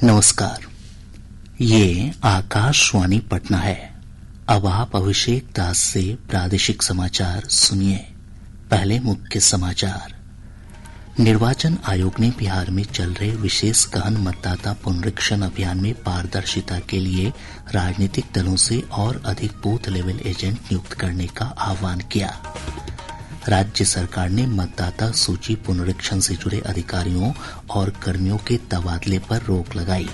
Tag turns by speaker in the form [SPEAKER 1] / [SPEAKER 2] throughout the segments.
[SPEAKER 1] नमस्कार। ये आकाशवाणी पटना है। अब आप अभिषेक दास से प्रादेशिक समाचार सुनिए। पहले मुख्य समाचार। निर्वाचन आयोग ने बिहार में चल रहे विशेष गहन मतदाता पुनरीक्षण अभियान में पारदर्शिता के लिए राजनीतिक दलों से और अधिक बूथ लेवल एजेंट नियुक्त करने का आह्वान किया। राज्य सरकार ने मतदाता सूची पुनरीक्षण से जुड़े अधिकारियों और कर्मियों के तबादले पर रोक लगाई।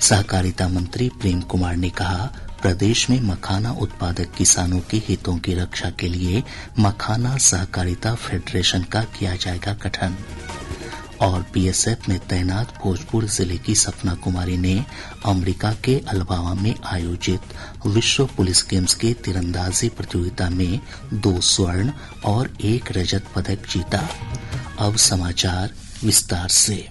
[SPEAKER 1] सहकारिता मंत्री प्रेम कुमार ने कहा, प्रदेश में मखाना उत्पादक किसानों के हितों की रक्षा के लिए मखाना सहकारिता फेडरेशन का किया जाएगा गठन। और बीएसएफ में तैनात भोजपुर जिले की सपना कुमारी ने अमेरिका के अल्बामा में आयोजित विश्व पुलिस गेम्स के तीरंदाजी प्रतियोगिता में 2 स्वर्ण और 1 रजत पदक जीता। अब समाचार विस्तार से।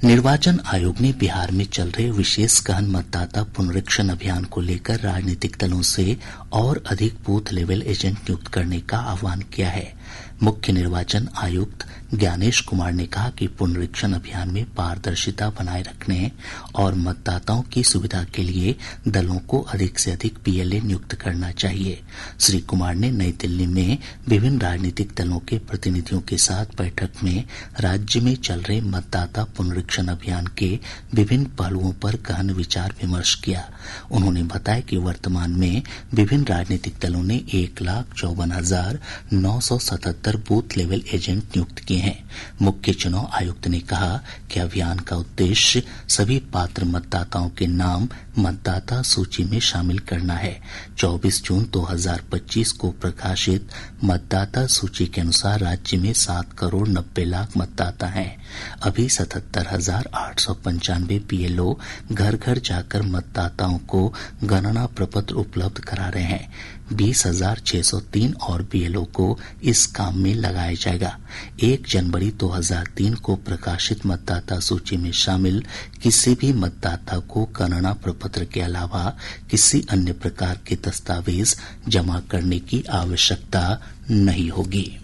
[SPEAKER 1] निर्वाचन आयोग ने बिहार में चल रहे विशेष गहन मतदाता पुनरीक्षण अभियान को लेकर राजनीतिक दलों से और अधिक बूथ लेवल एजेंट नियुक्त करने का आह्वान किया है। मुख्य निर्वाचन आयुक्त ज्ञानेश कुमार ने कहा कि पुनरीक्षण अभियान में पारदर्शिता बनाए रखने और मतदाताओं की सुविधा के लिए दलों को अधिक से अधिक पीएलए नियुक्त करना चाहिए। श्री कुमार ने नई दिल्ली में विभिन्न राजनीतिक दलों के प्रतिनिधियों के साथ बैठक में राज्य में चल रहे मतदाता पुनरीक्षण अभियान के विभिन्न पहलुओं पर गहन विचार विमर्श किया। उन्होंने बताया कि वर्तमान में विभिन्न राजनीतिक दलों ने 1,54,977 बूथ लेवल एजेंट नियुक्त किए हैं। मुख्य चुनाव आयुक्त ने कहा कि अभियान का उद्देश्य सभी पात्र मतदाताओं के नाम मतदाता सूची में शामिल करना है। 24 जून 2025 को प्रकाशित मतदाता सूची के अनुसार राज्य में 7 करोड़ 90 लाख मतदाता हैं। अभी 77,895 बीएलओ घर घर जाकर मतदाताओं को गणना प्रपत्र उपलब्ध करा रहे हैं। 20,603 और बीएलओ को इस काम में लगाया जाएगा। 1 जनवरी 2003 को प्रकाशित मतदाता सूची में शामिल किसी भी मतदाता को गणना प्रपत्र के अलावा किसी अन्य प्रकार के दस्तावेज जमा करने की आवश्यकता नहीं होगी।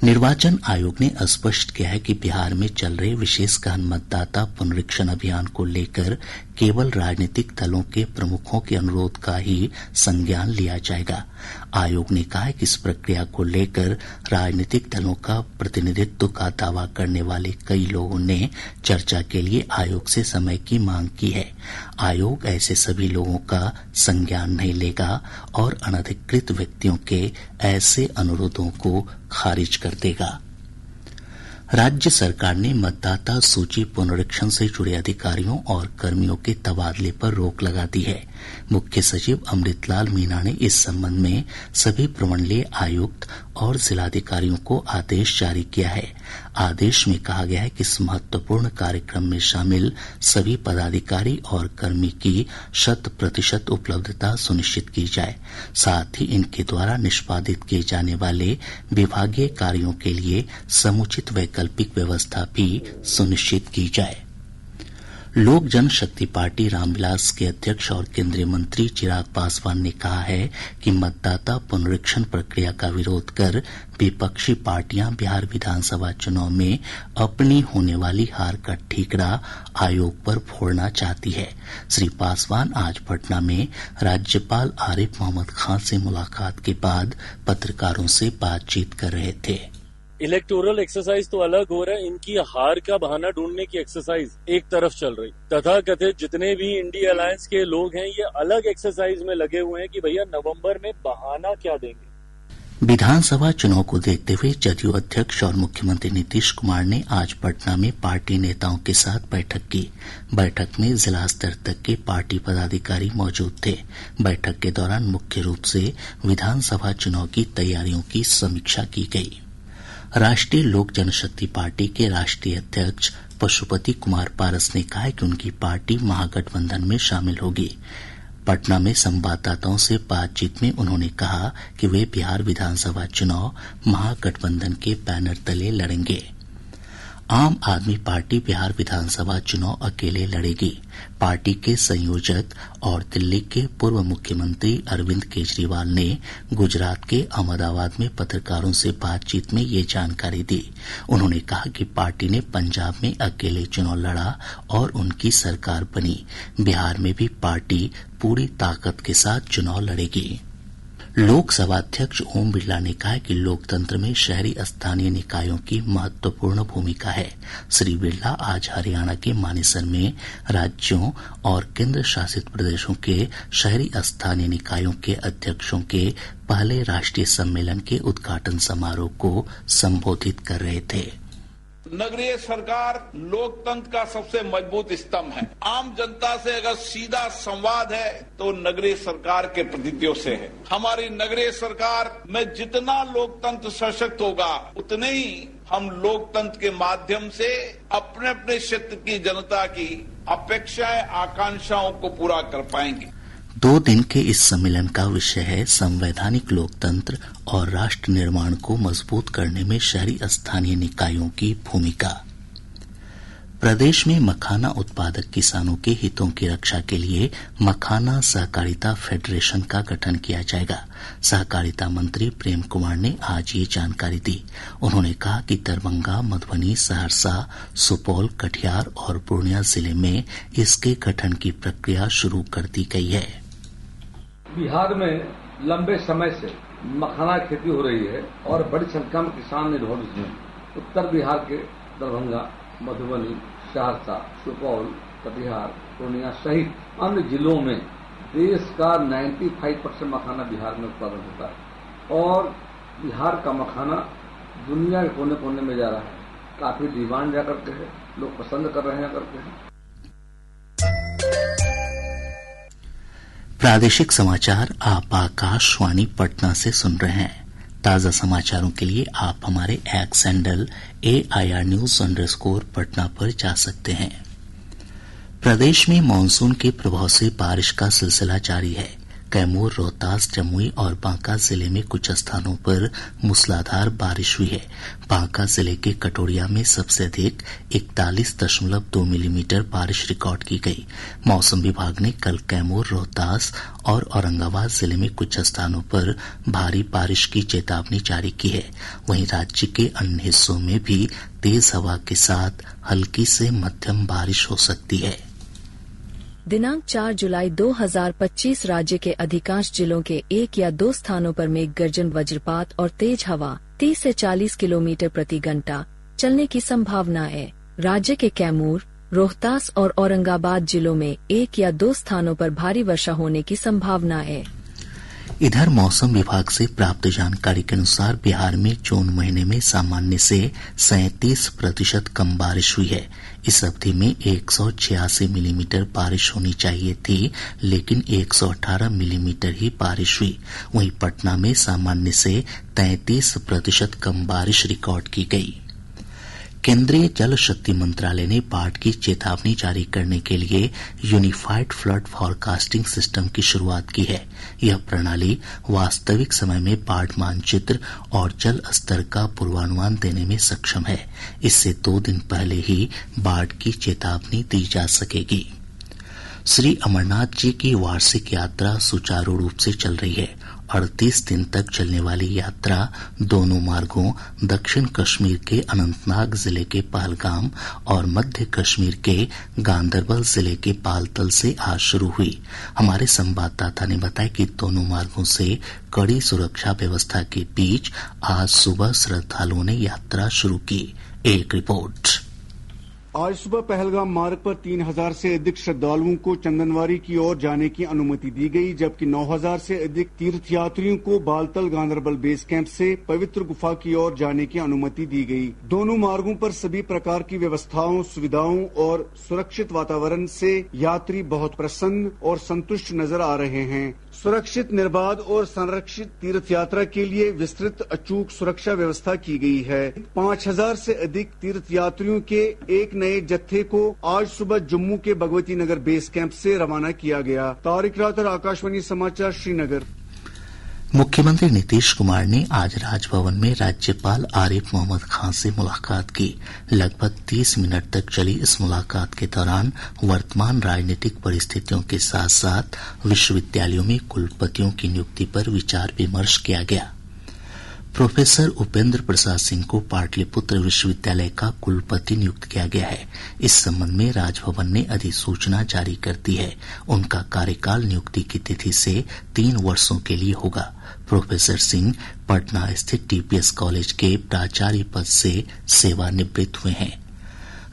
[SPEAKER 1] निर्वाचन आयोग ने स्पष्ट किया है कि बिहार में चल रहे विशेष गहन मतदाता पुनरीक्षण अभियान को लेकर केवल राजनीतिक दलों के प्रमुखों के अनुरोध का ही संज्ञान लिया जाएगा। आयोग ने कहा है कि इस प्रक्रिया को लेकर राजनीतिक दलों का प्रतिनिधित्व का दावा करने वाले कई लोगों ने चर्चा के लिए आयोग से समय की मांग की है। आयोग ऐसे सभी लोगों का संज्ञान नहीं लेगा और अनधिकृत व्यक्तियों के ऐसे अनुरोधों को खारिज कर देगा। राज्य सरकार ने मतदाता सूची पुनरीक्षण से जुड़े अधिकारियों और कर्मियों के तबादले पर रोक लगा दी है। मुख्य सचिव अमृतलाल मीणा ने इस संबंध में सभी प्रमंडलीय आयुक्त और जिलाधिकारियों को आदेश जारी किया है। आदेश में कहा गया है कि इस महत्वपूर्ण कार्यक्रम में शामिल सभी पदाधिकारी और कर्मी की 100% उपलब्धता सुनिश्चित की जाए। साथ ही इनके द्वारा निष्पादित किए जाने वाले विभागीय कार्यों के लिए समुचित वैकल्पिक व्यवस्था भी सुनिश्चित की जाए। लोक जनशक्ति पार्टी रामविलास के अध्यक्ष और केंद्रीय मंत्री चिराग पासवान ने कहा है कि मतदाता पुनरीक्षण प्रक्रिया का विरोध कर विपक्षी पार्टियां बिहार विधानसभा चुनाव में अपनी होने वाली हार का ठीकरा आयोग पर फोड़ना चाहती है। श्री पासवान आज पटना में राज्यपाल आरिफ मोहम्मद खान से मुलाकात के बाद पत्रकारों से बातचीत कर रहे थे।
[SPEAKER 2] इलेक्टोरल एक्सरसाइज तो अलग हो रहा है, इनकी हार का बहाना ढूंढने की एक्सरसाइज एक तरफ चल रही। तथाकथित जितने भी इंडिया अलायंस के लोग हैं ये अलग एक्सरसाइज में लगे हुए हैं कि भैया नवंबर में बहाना क्या देंगे।
[SPEAKER 1] विधानसभा चुनाव को देखते हुए जदयू अध्यक्ष और मुख्यमंत्री नीतीश कुमार ने आज पटना में पार्टी नेताओं के साथ बैठक की। बैठक में जिला स्तर तक के पार्टी पदाधिकारी मौजूद थे। बैठक के दौरान मुख्य रूप से विधानसभा चुनाव की तैयारियों की समीक्षा की गयी। राष्ट्रीय लोक जनशक्ति पार्टी के राष्ट्रीय अध्यक्ष पशुपति कुमार पारस ने कहा है कि उनकी पार्टी महागठबंधन में शामिल होगी। पटना में संवाददाताओं से बातचीत में उन्होंने कहा कि वे बिहार विधानसभा चुनाव महागठबंधन के बैनर तले लड़ेंगे। आम आदमी पार्टी बिहार विधानसभा चुनाव अकेले लड़ेगी। पार्टी के संयोजक और दिल्ली के पूर्व मुख्यमंत्री अरविंद केजरीवाल ने गुजरात के अहमदाबाद में पत्रकारों से बातचीत में ये जानकारी दी। उन्होंने कहा कि पार्टी ने पंजाब में अकेले चुनाव लड़ा और उनकी सरकार बनी। बिहार में भी पार्टी पूरी ताकत के साथ चुनाव लड़ेगी। लोकसभा अध्यक्ष ओम बिरला ने कहा कि लोकतंत्र में शहरी स्थानीय निकायों की महत्वपूर्ण भूमिका है। श्री बिरला आज हरियाणा के मानेसर में राज्यों और केंद्र शासित प्रदेशों के शहरी स्थानीय निकायों के अध्यक्षों के पहले राष्ट्रीय सम्मेलन के उद्घाटन समारोह को संबोधित कर रहे थे।
[SPEAKER 3] नगरीय सरकार लोकतंत्र का सबसे मजबूत स्तंभ है। आम जनता से अगर सीधा संवाद है तो नगरीय सरकार के प्रतिनिधियों से है। हमारी नगरीय सरकार में जितना लोकतंत्र सशक्त होगा उतने ही हम लोकतंत्र के माध्यम से अपने अपने क्षेत्र की जनता की अपेक्षाएं आकांक्षाओं को पूरा कर पाएंगे।
[SPEAKER 1] 2 दिन के इस सम्मेलन का विषय है संवैधानिक लोकतंत्र और राष्ट्र निर्माण को मजबूत करने में शहरी स्थानीय निकायों की भूमिका। प्रदेश में मखाना उत्पादक किसानों के हितों की रक्षा के लिए मखाना सहकारिता फेडरेशन का गठन किया जाएगा। सहकारिता मंत्री प्रेम कुमार ने आज ये जानकारी दी। उन्होंने कहा कि दरभंगा, मधुबनी, सहरसा, सुपौल, कटिहार और पूर्णिया जिले में इसके गठन की प्रक्रिया शुरू कर दी गई है।
[SPEAKER 4] बिहार में लंबे समय से मखाना खेती हो रही है और बड़ी संख्या में किसान निर्भर इसमें। उत्तर बिहार के दरभंगा, मधुबनी, सहरसा, सुपौल, कटिहार, पूर्णिया सहित अन्य जिलों में देश का 95% मखाना बिहार में उत्पादन होता है और बिहार का मखाना दुनिया के कोने कोने में जा रहा है। काफी डिमांड जा करके है, लोग पसंद कर रहे हैं करके है।
[SPEAKER 1] प्रादेशिक समाचार आप आकाशवाणी पटना से सुन रहे हैं। ताज़ा समाचारों के लिए आप हमारे x handle AIR News _ Patna पर जा सकते हैं। प्रदेश में मानसून के प्रभाव से बारिश का सिलसिला जारी है। कैमूर, रोहतास, जमुई और बांका जिले में कुछ स्थानों पर मूसलाधार बारिश हुई है। बांका जिले के कटोरिया में सबसे अधिक 41.2 मिलीमीटर बारिश रिकॉर्ड की गई। मौसम विभाग ने कल कैमूर, रोहतास और औरंगाबाद जिले में कुछ स्थानों पर भारी बारिश की चेतावनी जारी की है। वहीं राज्य के अन्य हिस्सों में भी तेज हवा के साथ हल्की से मध्यम बारिश हो सकती है।
[SPEAKER 5] दिनांक 4 जुलाई 2025 राज्य के अधिकांश जिलों के 1 या 2 स्थानों पर मेघ गर्जन, वज्रपात और तेज हवा 30 से 40 किलोमीटर प्रति घंटा चलने की संभावना है। राज्य के कैमूर, रोहतास और औरंगाबाद जिलों में 1 या 2 स्थानों पर भारी वर्षा होने की संभावना है।
[SPEAKER 1] इधर मौसम विभाग से प्राप्त जानकारी के अनुसार बिहार में जून महीने में सामान्य से 37% कम बारिश हुई है। इस अवधि में 186 मिलीमीटर बारिश होनी चाहिए थी, लेकिन 118 मिलीमीटर ही बारिश हुई। वहीं पटना में सामान्य से 33% कम बारिश रिकॉर्ड की गई। केंद्रीय जल शक्ति मंत्रालय ने बाढ़ की चेतावनी जारी करने के लिए यूनिफाइड फ्लड फॉरकास्टिंग सिस्टम की शुरुआत की है। यह प्रणाली वास्तविक समय में बाढ़ मानचित्र और जल स्तर का पूर्वानुमान देने में सक्षम है। इससे 2 दिन पहले ही बाढ़ की चेतावनी दी जा सकेगी। श्री अमरनाथ जी की वार्षिक यात्रा सुचारू रूप से चल रही है। 38 दिन तक चलने वाली यात्रा दोनों मार्गों दक्षिण कश्मीर के अनंतनाग जिले के पहलगाम और मध्य कश्मीर के गांदरबल जिले के बालतल से आज शुरू हुई। हमारे संवाददाता ने बताया कि दोनों मार्गों से कड़ी सुरक्षा व्यवस्था के बीच आज सुबह श्रद्धालुओं ने यात्रा शुरू की। एक रिपोर्ट।
[SPEAKER 6] आज सुबह पहलगाम मार्ग पर 3000 से अधिक श्रद्धालुओं को चंदनवारी की ओर जाने की अनुमति दी गई, जबकि 9000 से अधिक तीर्थयात्रियों को बालतल गांदरबल बेस कैंप से पवित्र गुफा की ओर जाने की अनुमति दी गई। दोनों मार्गों पर सभी प्रकार की व्यवस्थाओं, सुविधाओं और सुरक्षित वातावरण से यात्री बहुत प्रसन्न और संतुष्ट नजर आ रहे हैं। सुरक्षित, निर्बाध और संरक्षित तीर्थ यात्रा के लिए विस्तृत अचूक सुरक्षा व्यवस्था की गई है। 5000 से अधिक तीर्थ यात्रियों के एक नए जत्थे को आज सुबह जम्मू के भगवती नगर बेस कैंप से रवाना किया गया। तारिक रातर, आकाशवाणी समाचार, श्रीनगर।
[SPEAKER 1] मुख्यमंत्री नीतीश कुमार ने आज राजभवन में राज्यपाल आरिफ मोहम्मद खान से मुलाकात की। लगभग 30 मिनट तक चली इस मुलाकात के दौरान वर्तमान राजनीतिक परिस्थितियों के साथ साथ विश्वविद्यालयों में कुलपतियों की नियुक्ति पर विचार विमर्श किया गया। प्रोफेसर उपेंद्र प्रसाद सिंह को पाटलिपुत्र विश्वविद्यालय का कुलपति नियुक्त किया गया है। इस संबंध में राजभवन ने अधिसूचना जारी कर दी है। उनका कार्यकाल नियुक्ति की तिथि से 3 वर्षों के लिए होगा। प्रोफेसर सिंह पटना स्थित टीपीएस कॉलेज के प्राचार्य पद से सेवानिवृत्त हुए हैं।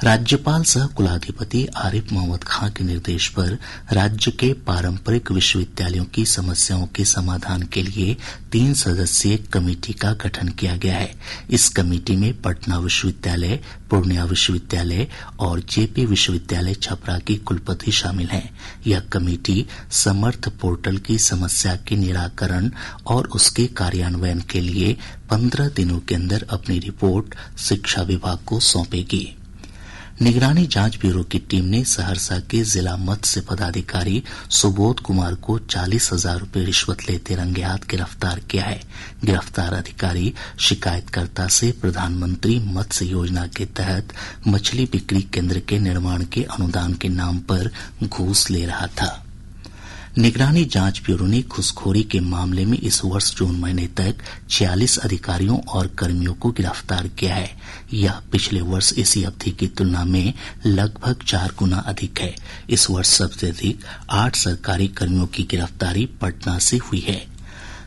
[SPEAKER 1] राज्यपाल सह कुलाधिपति आरिफ मोहम्मद खान के निर्देश पर राज्य के पारंपरिक विश्वविद्यालयों की समस्याओं के समाधान के लिए 3 सदस्यीय कमेटी का गठन किया गया है। इस कमेटी में पटना विश्वविद्यालय, पूर्णिया विश्वविद्यालय और जेपी विश्वविद्यालय छपरा की कुलपति शामिल हैं। यह कमेटी समर्थ पोर्टल की समस्या के निराकरण और उसके कार्यान्वयन के लिए 15 दिनों के अंदर अपनी रिपोर्ट शिक्षा विभाग को सौंपेगी। निगरानी जांच ब्यूरो की टीम ने सहरसा के जिला मत्स्य पदाधिकारी सुबोध कुमार को 40,000 रूपये रिश्वत लेते रंगे हाथ गिरफ्तार किया है। गिरफ्तार अधिकारी शिकायतकर्ता से प्रधानमंत्री मत्स्य योजना के तहत मछली बिक्री केंद्र के निर्माण के अनुदान के नाम पर घूस ले रहा था। निगरानी जांच ब्यूरो ने घूसखोरी के मामले में इस वर्ष जून महीने तक 46 अधिकारियों और कर्मियों को गिरफ्तार किया है। यह पिछले वर्ष इसी अवधि की तुलना में लगभग 4 गुना अधिक है। इस वर्ष सबसे अधिक 8 सरकारी कर्मियों की गिरफ्तारी पटना से हुई है।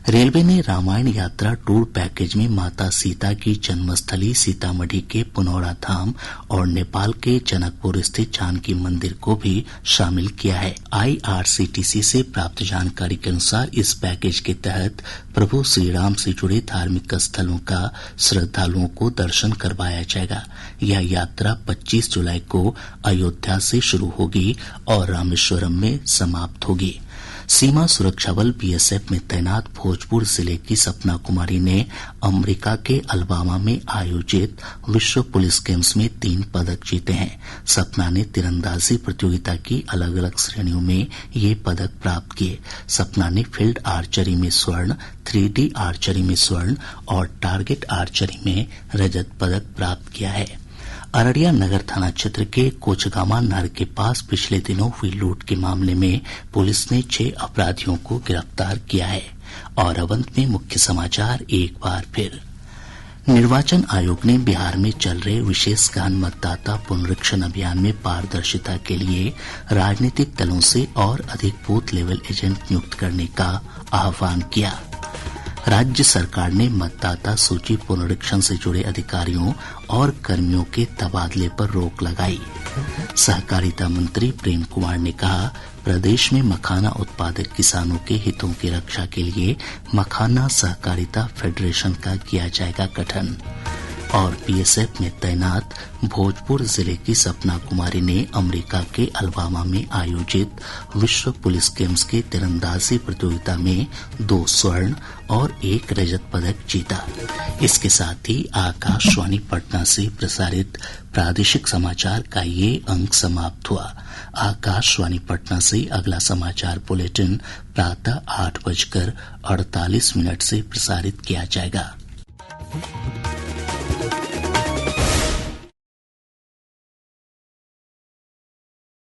[SPEAKER 1] रेलवे ने रामायण यात्रा टूर पैकेज में माता सीता की जन्मस्थली सीतामढ़ी के पुनौरा धाम और नेपाल के जनकपुर स्थित जानकी मंदिर को भी शामिल किया है। IRCTC से प्राप्त जानकारी के अनुसार इस पैकेज के तहत प्रभु श्री राम से जुड़े धार्मिक स्थलों का श्रद्धालुओं को दर्शन करवाया जाएगा। यह यात्रा 25 जुलाई को अयोध्या से शुरू होगी और रामेश्वरम में समाप्त होगी। सीमा सुरक्षा बल BSF में तैनात भोजपुर जिले की सपना कुमारी ने अमेरिका के अलबामा में आयोजित विश्व पुलिस गेम्स में 3 पदक जीते हैं। सपना ने तीरंदाजी प्रतियोगिता की अलग अलग श्रेणियों में ये पदक प्राप्त किए। सपना ने फील्ड आर्चरी में स्वर्ण, 3D आर्चरी में स्वर्ण और टारगेट आर्चरी में रजत पदक प्राप्त किया है। अररिया नगर थाना क्षेत्र के कोचगामा नहर के पास पिछले दिनों हुई लूट के मामले में पुलिस ने 6 अपराधियों को गिरफ्तार किया है। और अब अंत में मुख्य समाचार एक बार फिर। निर्वाचन आयोग ने बिहार में चल रहे विशेष गहन मतदाता पुनरीक्षण अभियान में पारदर्शिता के लिए राजनीतिक दलों से और अधिक बूथ लेवल एजेंट नियुक्त करने का आह्वान किया। राज्य सरकार ने मतदाता सूची पुनरीक्षण से जुड़े अधिकारियों और कर्मियों के तबादले पर रोक लगाई। सहकारिता मंत्री प्रेम कुमार ने कहा, प्रदेश में मखाना उत्पादक किसानों के हितों की रक्षा के लिए मखाना सहकारिता फेडरेशन का किया जाएगा गठन। और BSF में तैनात भोजपुर जिले की सपना कुमारी ने अमेरिका के अलबामा में आयोजित विश्व पुलिस गेम्स के तीरंदाजी प्रतियोगिता में 2 स्वर्ण और 1 रजत पदक जीता। इसके साथ ही आकाशवाणी पटना से प्रसारित प्रादेशिक समाचार का ये अंक समाप्त हुआ। आकाशवाणी पटना से अगला समाचार बुलेटिन प्रातः 8:48 से प्रसारित किया जाएगा।